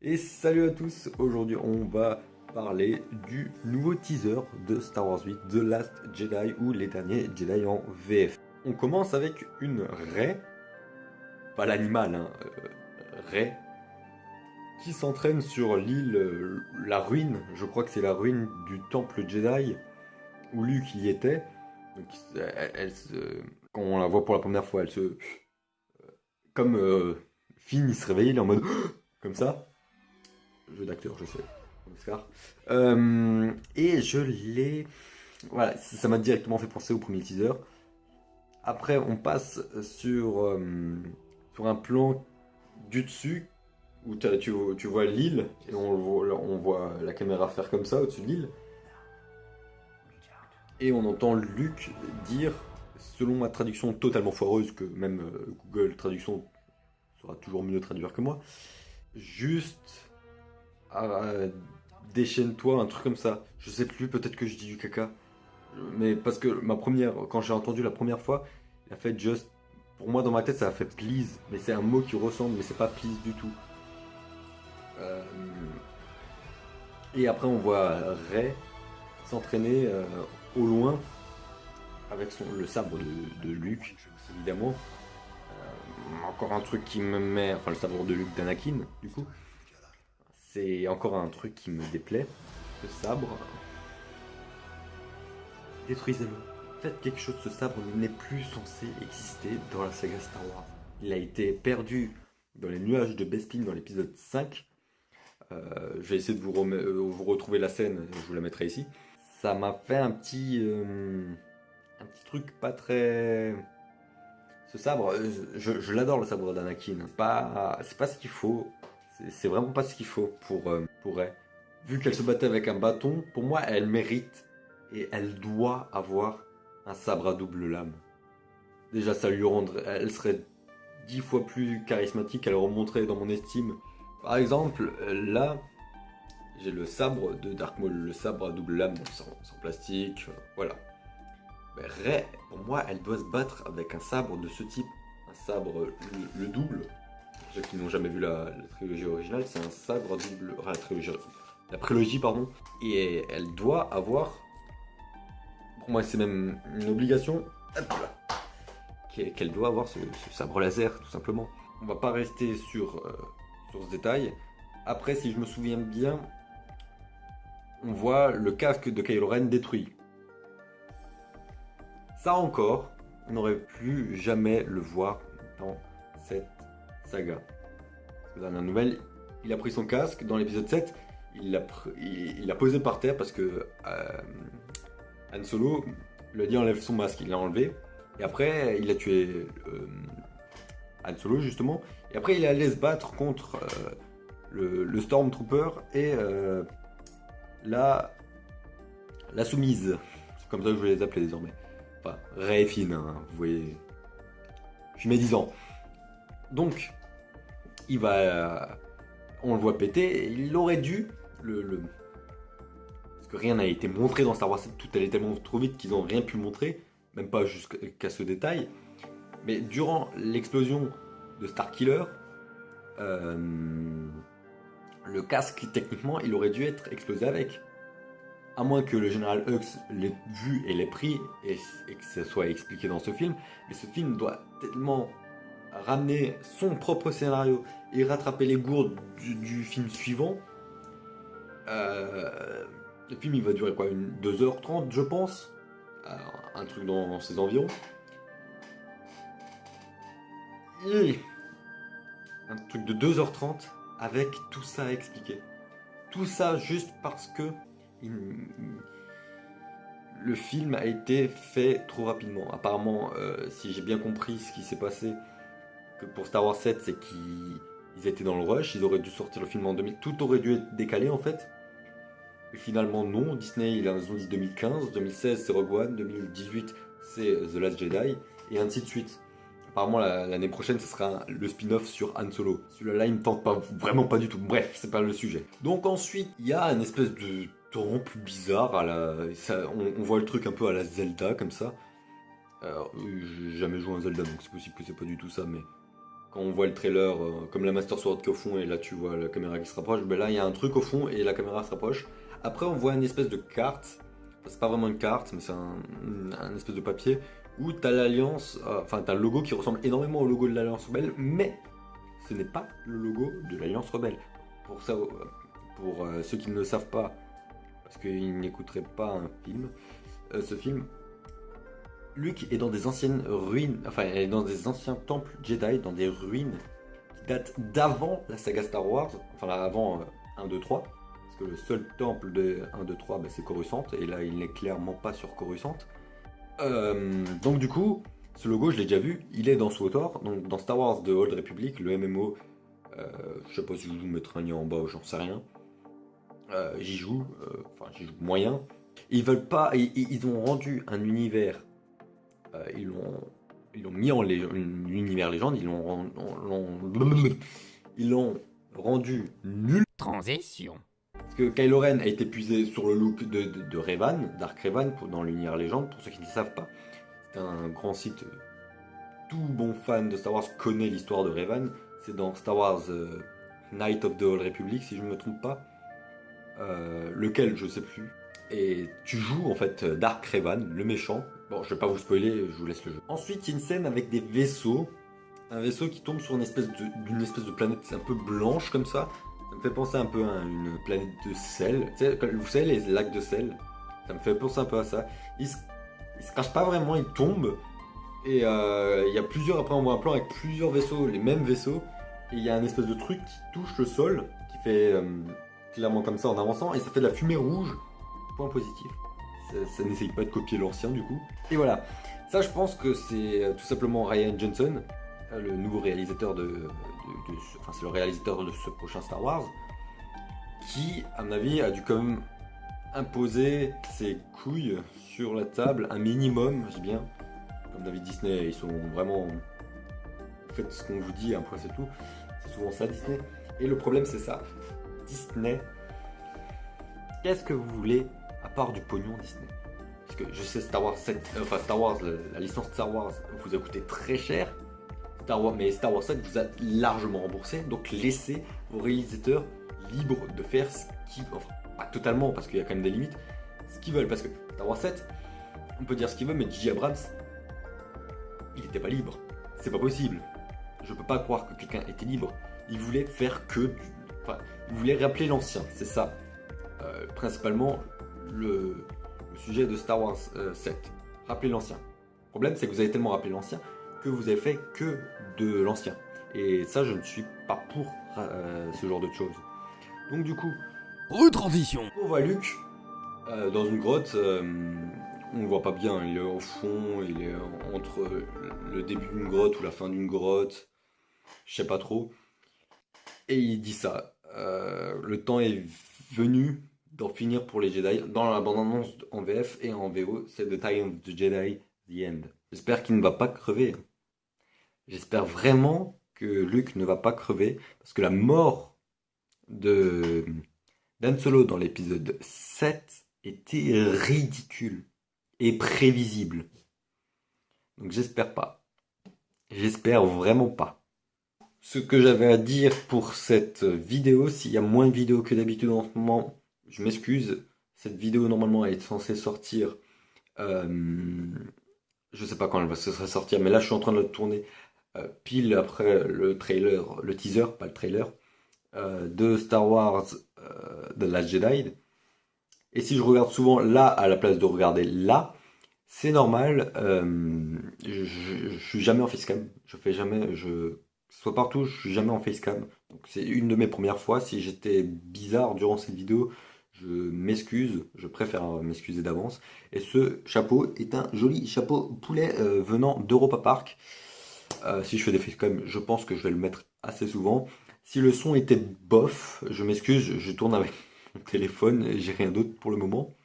Et salut à tous, aujourd'hui on va parler du nouveau teaser de Star Wars 8, The Last Jedi ou les derniers Jedi en VF. On commence avec une Rey, pas l'animal, hein, Rey, qui s'entraîne sur l'île, la ruine, je crois que c'est la ruine du temple Jedi, où Luke y était. Donc quand on la voit pour la première fois, elle se... Comme Finn il se réveille, il est en mode... comme ça. Jeu d'acteur, je sais. Oscar. Et je l'ai... Voilà, ça m'a directement fait penser au premier teaser. Après, on passe sur un plan du dessus où tu vois l'île et on voit la caméra faire comme ça au-dessus de l'île. Et on entend Luke dire, selon ma traduction totalement foireuse, que même Google Traduction saura toujours mieux traduire que moi, juste... déchaîne-toi, un truc comme ça. Je sais plus, peut-être que je dis du caca. Mais parce que quand j'ai entendu la première fois, il a fait just. Pour moi, dans ma tête, ça a fait please. Mais c'est un mot qui ressemble, mais c'est pas please du tout. Euh, Et après, on voit Rey s'entraîner au loin avec le sabre de Luke, évidemment. Encore un truc qui me met. Enfin, le sabre de Luke d'Anakin, du coup. C'est encore un truc qui me déplaît. Ce sabre. Détruisez-le. Faites quelque chose, ce sabre n'est plus censé exister dans la saga Star Wars. Il a été perdu dans les nuages de Bespin dans l'épisode 5. Je vais essayer de vous retrouver la scène, je vous la mettrai ici. Ça m'a fait un petit truc pas très... Ce sabre, je l'adore le sabre d'Anakin. C'est pas ce qu'il faut. C'est vraiment pas ce qu'il faut pour Rey. Vu qu'elle se battait avec un bâton, pour moi elle mérite et elle doit avoir un sabre à double lame. Déjà ça lui rendrait, elle serait 10 fois plus charismatique, elle remonterait dans mon estime. Par exemple, là, j'ai le sabre de Dark Maul, le sabre à double lame, sans plastique, voilà. Mais Rey, pour moi, elle doit se battre avec un sabre de ce type, un sabre le double. Pour ceux qui n'ont jamais vu la trilogie originale, c'est un sabre à double, enfin, la prélogie, pardon, et elle doit avoir, pour moi c'est même une obligation, qu'elle doit avoir ce sabre laser, tout simplement. On va pas rester sur ce détail. Après, si je me souviens bien, on voit le casque de Kylo Ren détruit. Ça encore, on n'aurait plus jamais le voir dans cette saga. Parce que dans la nouvelle, il a pris son casque dans l'épisode 7, il l'a posé par terre parce que Han Solo lui a dit enlève son masque, il l'a enlevé. Et après, il a tué Han Solo justement. Et après, il est allé se battre contre le Stormtrooper et la soumise. C'est comme ça que je vais les appeler désormais. Enfin, Rey et Finn, hein, vous voyez. Je suis médisant. Donc, on le voit péter. Et il aurait dû parce que rien n'a été montré dans Star Wars 7. Tout allait tellement trop vite qu'ils n'ont rien pu montrer. Même pas jusqu'à ce détail. Mais durant l'explosion de Starkiller, le casque, techniquement, il aurait dû être explosé avec. À moins que le général Hux l'ait vu et l'ait pris, et que ça soit expliqué dans ce film. Mais ce film doit tellement ramener son propre scénario et rattraper les gourdes du film suivant. Le film, il va durer quoi, 2h30, je pense. Un truc dans ces environs. Et un truc de 2h30 avec tout ça à expliquer. Tout ça juste parce que le film a été fait trop rapidement. Apparemment, si j'ai bien compris ce qui s'est passé, que pour Star Wars 7, c'est qu'ils étaient dans le rush, ils auraient dû sortir le film en 2000, tout aurait dû être décalé en fait. Et finalement non, Disney ils ont dit 2015, 2016 c'est Rogue One, 2018 c'est The Last Jedi, et ainsi de suite. Apparemment l'année prochaine ce sera le spin-off sur Han Solo. Celui-là il me tente vraiment pas du tout, bref c'est pas le sujet. Donc ensuite il y a une espèce de temple bizarre, on voit le truc un peu à la Zelda comme ça. J'ai jamais joué à un Zelda donc c'est possible que c'est pas du tout ça, mais quand on voit le trailer, comme la Master Sword qui est au fond et là tu vois la caméra qui se rapproche, ben là il y a un truc au fond et la caméra se rapproche. Après on voit une espèce de carte, enfin, c'est pas vraiment une carte mais c'est un espèce de papier où t'as l'alliance, enfin t'as le logo qui ressemble énormément au logo de l'Alliance Rebelle, mais ce n'est pas le logo de l'Alliance Rebelle. Pour ça, pour ceux qui ne le savent pas, parce qu'ils n'écouteraient pas un film, ce film, Luke est dans des anciennes ruines, enfin, elle est dans des anciens temples Jedi, dans des ruines qui datent d'avant la saga Star Wars, enfin avant 1, 2, 3, parce que le seul temple de 1, 2, 3, c'est Coruscant, et là il n'est clairement pas sur Coruscant. Donc du coup, ce logo je l'ai déjà vu, il est dans SWTOR, donc dans Star Wars The Old Republic, le MMO, je sais pas si je vous mettrai un lien en bas, j'en sais rien. J'y joue, j'y joue moyen. Ils veulent pas, ils ont rendu un univers, ils l'ont mis en univers légende, ils l'ont rendu nul. Transition. Parce que Kylo Ren a été puisé sur le look de Revan, Dark Revan, dans l'univers légende, pour ceux qui ne savent pas. C'est un grand site, tout bon fan de Star Wars connaît l'histoire de Revan. C'est dans Star Wars Knight of the Old Republic, si je ne me trompe pas. Lequel, je sais plus. Et tu joues en fait Dark Revan, le méchant. Bon, je vais pas vous spoiler, je vous laisse le jeu. Ensuite, il y a une scène avec des vaisseaux. Un vaisseau qui tombe sur une espèce de planète un peu blanche comme ça. Ça me fait penser un peu à une planète de sel. Vous savez, les lacs de sel. Ça me fait penser un peu à ça. Il se cache pas vraiment, il tombe. Et il y a plusieurs, après on voit un plan avec plusieurs vaisseaux, les mêmes vaisseaux. Et il y a un espèce de truc qui touche le sol, qui fait clairement comme ça en avançant. Et ça fait de la fumée rouge. Point positif. Ça n'essaye pas de copier l'ancien du coup. Et voilà. Ça je pense que c'est tout simplement Rian Johnson, le nouveau réalisateur enfin c'est le réalisateur de ce prochain Star Wars, qui à mon avis a dû quand même imposer ses couilles sur la table, un minimum, je dis bien. Comme David Disney, ils sont vraiment... Faites ce qu'on vous dit, un point c'est tout. C'est souvent ça Disney. Et le problème c'est ça. Disney, qu'est-ce que vous voulez à part du pognon Disney? Parce que je sais Star Wars 7, Star Wars, la licence Star Wars vous a coûté très cher. Mais Star Wars 7 vous a largement remboursé. Donc laissez vos réalisateurs libres de faire ce qu'ils veulent. Enfin, pas totalement parce qu'il y a quand même des limites. Ce qu'ils veulent. Parce que Star Wars 7, on peut dire ce qu'ils veulent, mais J.J. Abrams, il n'était pas libre. C'est pas possible. Je peux pas croire que quelqu'un était libre. Il voulait faire que du... Enfin, il voulait rappeler l'ancien. C'est ça. Principalement le sujet de Star Wars 7. Rappeler l'ancien. Le problème, c'est que vous avez tellement rappelé l'ancien que vous avez fait que de l'ancien. Et ça, je ne suis pas pour ce genre de choses. Donc du coup, Retransition. on voit Luke dans une grotte. On le voit pas bien, il est au fond, il est entre le début d'une grotte ou la fin d'une grotte. Je sais pas trop. Et il dit ça. Le temps est venu d'en finir pour les Jedi. Dans la bande-annonce en VF et en VO, c'est The Time of the Jedi, The End. J'espère qu'il ne va pas crever. J'espère vraiment que Luke ne va pas crever. Parce que la mort de d'Han Solo dans l'épisode 7 était ridicule et prévisible. Donc j'espère pas. J'espère vraiment pas. Ce que j'avais à dire pour cette vidéo, s'il y a moins de vidéos que d'habitude en ce moment, je m'excuse. Cette vidéo normalement elle est censée sortir. Je sais pas quand elle va se sortir, mais là je suis en train de le tourner pile après le trailer, le teaser, pas le trailer, de Star Wars The Last Jedi. Et si je regarde souvent là à la place de regarder là, c'est normal. Je suis jamais en facecam. Je fais jamais. Soit partout, je suis jamais en facecam. Donc c'est une de mes premières fois. Si j'étais bizarre durant cette vidéo, je m'excuse. Je préfère m'excuser d'avance. Et ce chapeau est un joli chapeau poulet venant d'Europa Park. Si je fais des facecam, je pense que je vais le mettre assez souvent. Si le son était bof, je m'excuse. Je tourne avec mon téléphone et j'ai rien d'autre pour le moment.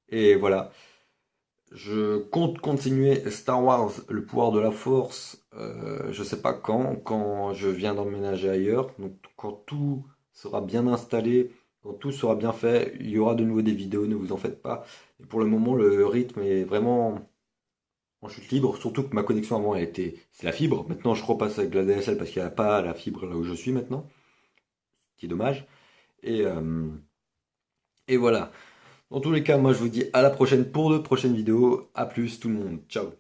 Et voilà. Je compte continuer Star Wars, le pouvoir de la force, je sais pas quand je viens d'emménager ailleurs, donc quand tout sera bien installé, quand tout sera bien fait, il y aura de nouveau des vidéos, ne vous en faites pas. Et pour le moment, le rythme est vraiment en chute libre, surtout que ma connexion avant c'est la fibre. Maintenant je repasse avec la DSL parce qu'il n'y a pas la fibre là où je suis maintenant, ce qui est dommage. Et, euh, et voilà. Dans tous les cas, moi je vous dis à la prochaine pour de prochaines vidéos. À plus tout le monde. Ciao.